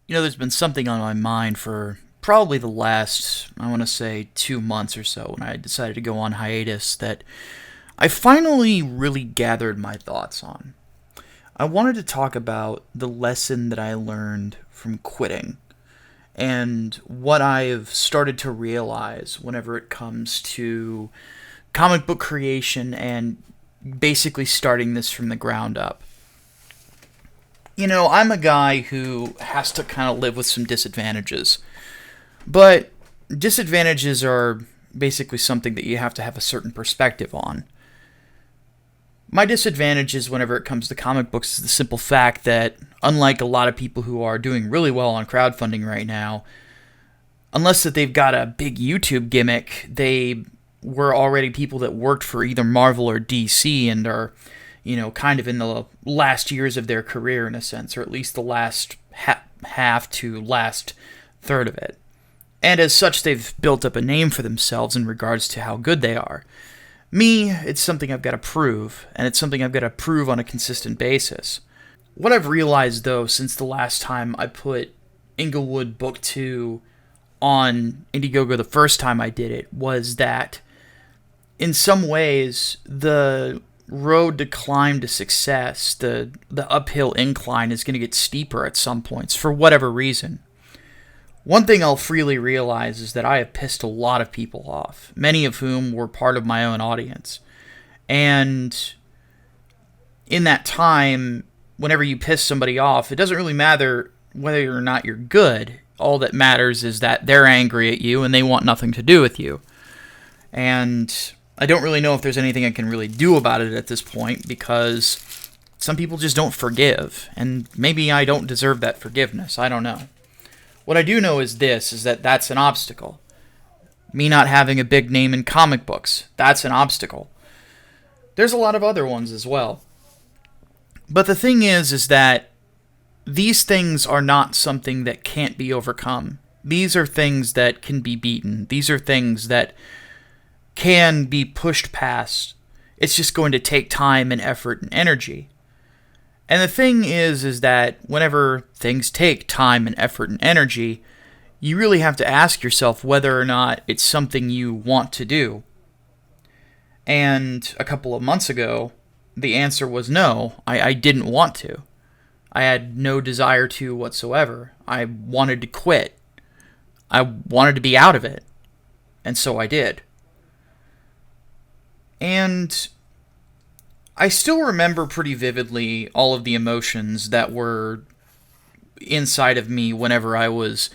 There's been something on my mind for probably the last, I want to say, 2 months or so when I decided to go on hiatus that I finally really gathered my thoughts on. I wanted to talk about the lesson that I learned from quitting and what I've started to realize whenever it comes to comic book creation and basically starting this from the ground up. I'm a guy who has to kind of live with some disadvantages. But disadvantages are basically something that you have to have a certain perspective on. My disadvantages whenever it comes to comic books is the simple fact that, unlike a lot of people who are doing really well on crowdfunding right now, unless that they've got a big YouTube gimmick, they were already people that worked for either Marvel or DC and are, kind of in the last years of their career in a sense, or at least the last half to last third of it. And as such, they've built up a name for themselves in regards to how good they are. Me, it's something I've got to prove, and it's something I've got to prove on a consistent basis. What I've realized, though, since the last time I put Englewood Book 2 on Indiegogo the first time I did it, was that in some ways, the road to climb to success, the uphill incline, is going to get steeper at some points, for whatever reason. One thing I'll freely realize is that I have pissed a lot of people off, many of whom were part of my own audience. And in that time, whenever you piss somebody off, it doesn't really matter whether or not you're good. All that matters is that they're angry at you and they want nothing to do with you. And I don't really know if there's anything I can really do about it at this point, because some people just don't forgive, and maybe I don't deserve that forgiveness. I don't know. What I do know is this, is that that's an obstacle. Me not having a big name in comic books, that's an obstacle. There's a lot of other ones as well. But the thing is that these things are not something that can't be overcome. These are things that can be beaten. These are things that can be pushed past. It's just going to take time and effort and energy. And the thing is that whenever things take time and effort and energy, you really have to ask yourself whether or not it's something you want to do. And a couple of months ago, the answer was no, I didn't want to. I had no desire to whatsoever. I wanted to quit. I wanted to be out of it. And so I did. And I still remember pretty vividly all of the emotions that were inside of me whenever I was,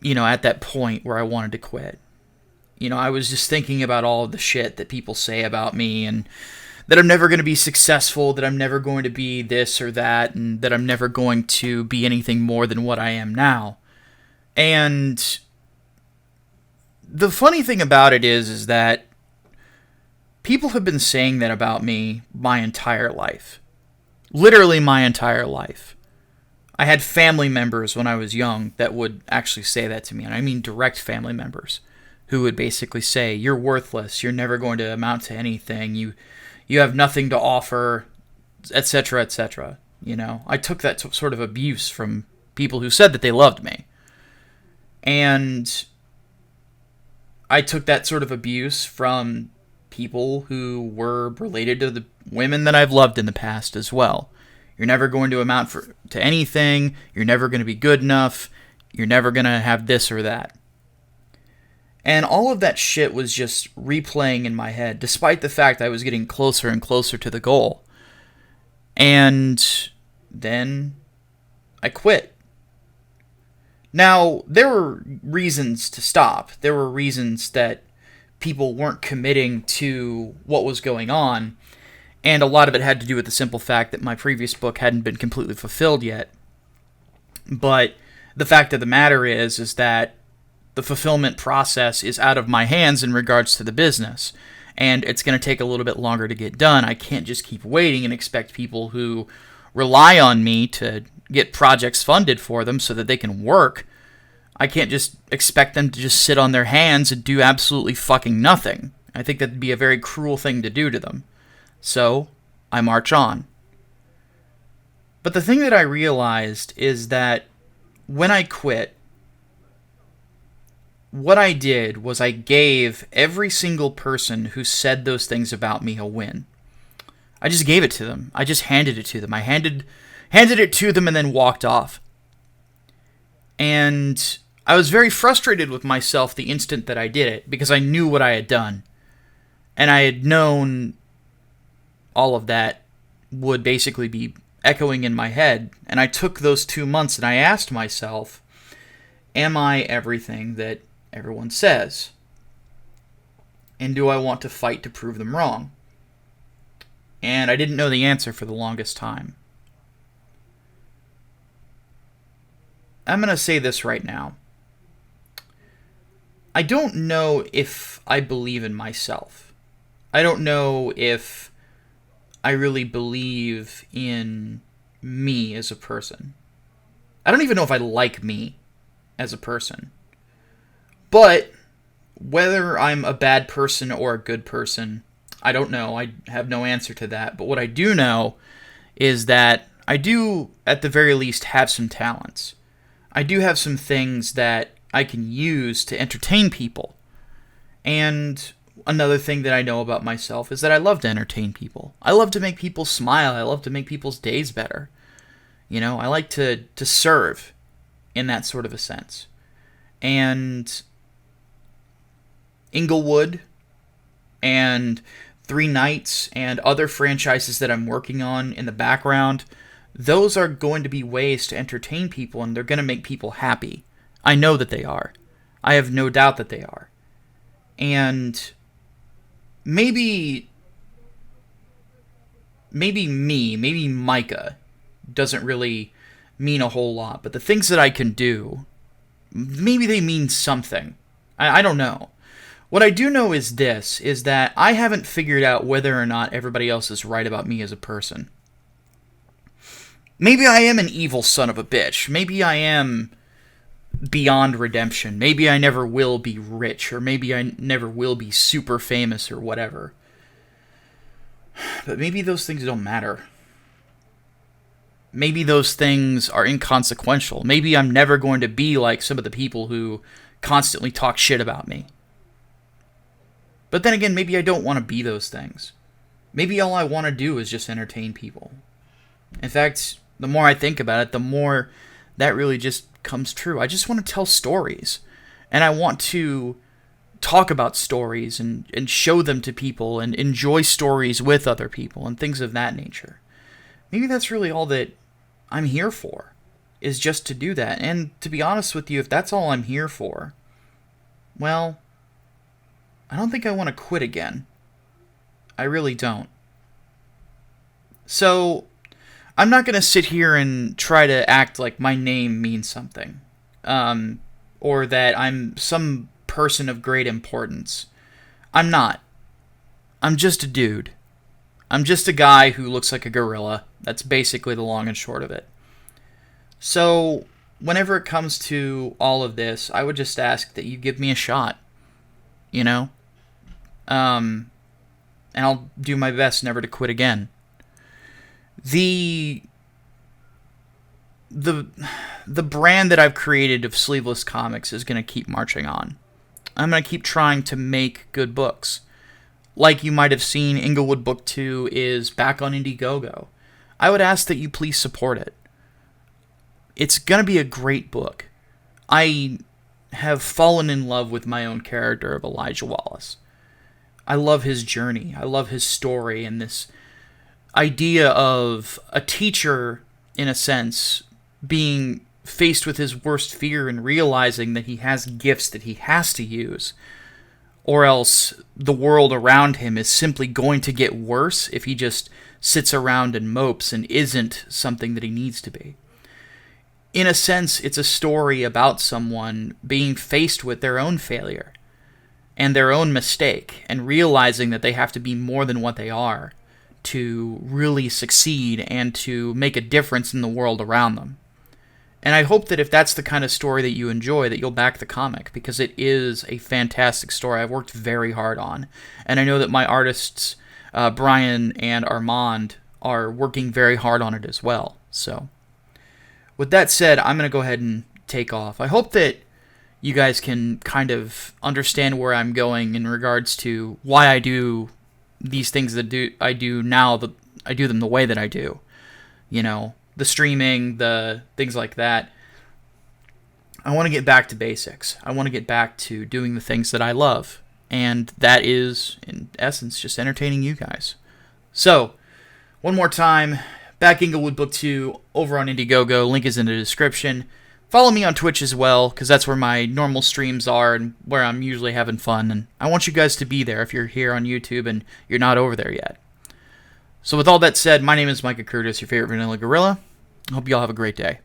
at that point where I wanted to quit. I was just thinking about all of the shit that people say about me, and that I'm never going to be successful, that I'm never going to be this or that, and that I'm never going to be anything more than what I am now. And the funny thing about it is that people have been saying that about me my entire life. Literally my entire life. I had family members when I was young that would actually say that to me, and I mean direct family members, who would basically say, "You're worthless, you're never going to amount to anything, you have nothing to offer," etc., etc. I took that sort of abuse from people who said that they loved me. And I took that sort of abuse from people who were related to the women that I've loved in the past as well. You're never going to amount to anything. You're never going to be good enough. You're never going to have this or that. And all of that shit was just replaying in my head, despite the fact I was getting closer and closer to the goal. And then I quit. Now, there were reasons to stop. There were reasons that people weren't committing to what was going on, and a lot of it had to do with the simple fact that my previous book hadn't been completely fulfilled yet. But the fact of the matter is that the fulfillment process is out of my hands in regards to the business, and it's going to take a little bit longer to get done. I can't just keep waiting and expect people who rely on me to get projects funded for them so that they can work. I can't just expect them to just sit on their hands and do absolutely fucking nothing. I think that'd be a very cruel thing to do to them. So, I march on. But the thing that I realized is that when I quit, what I did was I gave every single person who said those things about me a win. I just gave it to them. I just handed it to them. I handed it to them and then walked off. And I was very frustrated with myself the instant that I did it, because I knew what I had done. And I had known all of that would basically be echoing in my head. And I took those 2 months and I asked myself, am I everything that everyone says? And do I want to fight to prove them wrong? And I didn't know the answer for the longest time. I'm going to say this right now. I don't know if I believe in myself. I don't know if I really believe in me as a person. I don't even know if I like me as a person. But whether I'm a bad person or a good person, I don't know. I have no answer to that. But what I do know is that I do, at the very least, have some talents. I do have some things that I can use to entertain people. And another thing that I know about myself is that I love to entertain people. I love to make people smile. I love to make people's days better. You know, I like to serve in that sort of a sense. And Englewood and Three Nights and other franchises that I'm working on in the background, those are going to be ways to entertain people, and they're going to make people happy. I know that they are. I have no doubt that they are. And maybe Micah doesn't really mean a whole lot, but the things that I can do, maybe they mean something. I don't know. What I do know is this, is that I haven't figured out whether or not everybody else is right about me as a person. Maybe I am an evil son of a bitch. Maybe I am beyond redemption. Maybe I never will be rich, or maybe I never will be super famous or whatever. But maybe those things don't matter. Maybe those things are inconsequential. Maybe I'm never going to be like some of the people who constantly talk shit about me. But then again, maybe I don't want to be those things. Maybe all I want to do is just entertain people. In fact, the more I think about it, the more that really just comes true. I just want to tell stories. And I want to talk about stories and show them to people and enjoy stories with other people and things of that nature. Maybe that's really all that I'm here for, is just to do that. And to be honest with you, if that's all I'm here for, well, I don't think I want to quit again. I really don't. So, I'm not going to sit here and try to act like my name means something. Or that I'm some person of great importance. I'm not. I'm just a dude. I'm just a guy who looks like a gorilla. That's basically the long and short of it. So, whenever it comes to all of this, I would just ask that you give me a shot. You know? And I'll do my best never to quit again. The brand that I've created of Sleeveless Comics is going to keep marching on. I'm going to keep trying to make good books. Like you might have seen, Englewood Book 2 is back on Indiegogo. I would ask that you please support it. It's going to be a great book. I have fallen in love with my own character of Elijah Wallace. I love his journey. I love his story and this idea of a teacher, in a sense, being faced with his worst fear and realizing that he has gifts that he has to use, or else the world around him is simply going to get worse if he just sits around and mopes and isn't something that he needs to be. In a sense, it's a story about someone being faced with their own failure and their own mistake, and realizing that they have to be more than what they are to really succeed and to make a difference in the world around them. And I hope that if that's the kind of story that you enjoy, that you'll back the comic, because it is a fantastic story I've worked very hard on. And I know that my artists, Brian and Armand, are working very hard on it as well. So, with that said, I'm going to go ahead and take off. I hope that you guys can kind of understand where I'm going in regards to why I do these things that I do now. I do them the way that I do. You know, the streaming, the things like that. I want to get back to basics. I want to get back to doing the things that I love. And that is, in essence, just entertaining you guys. So, one more time, back Englewood Book 2 over on Indiegogo. Link is in the description. Follow me on Twitch as well, because that's where my normal streams are and where I'm usually having fun. And I want you guys to be there if you're here on YouTube and you're not over there yet. So with all that said, my name is Micah Curtis, your favorite vanilla gorilla. I hope you all have a great day.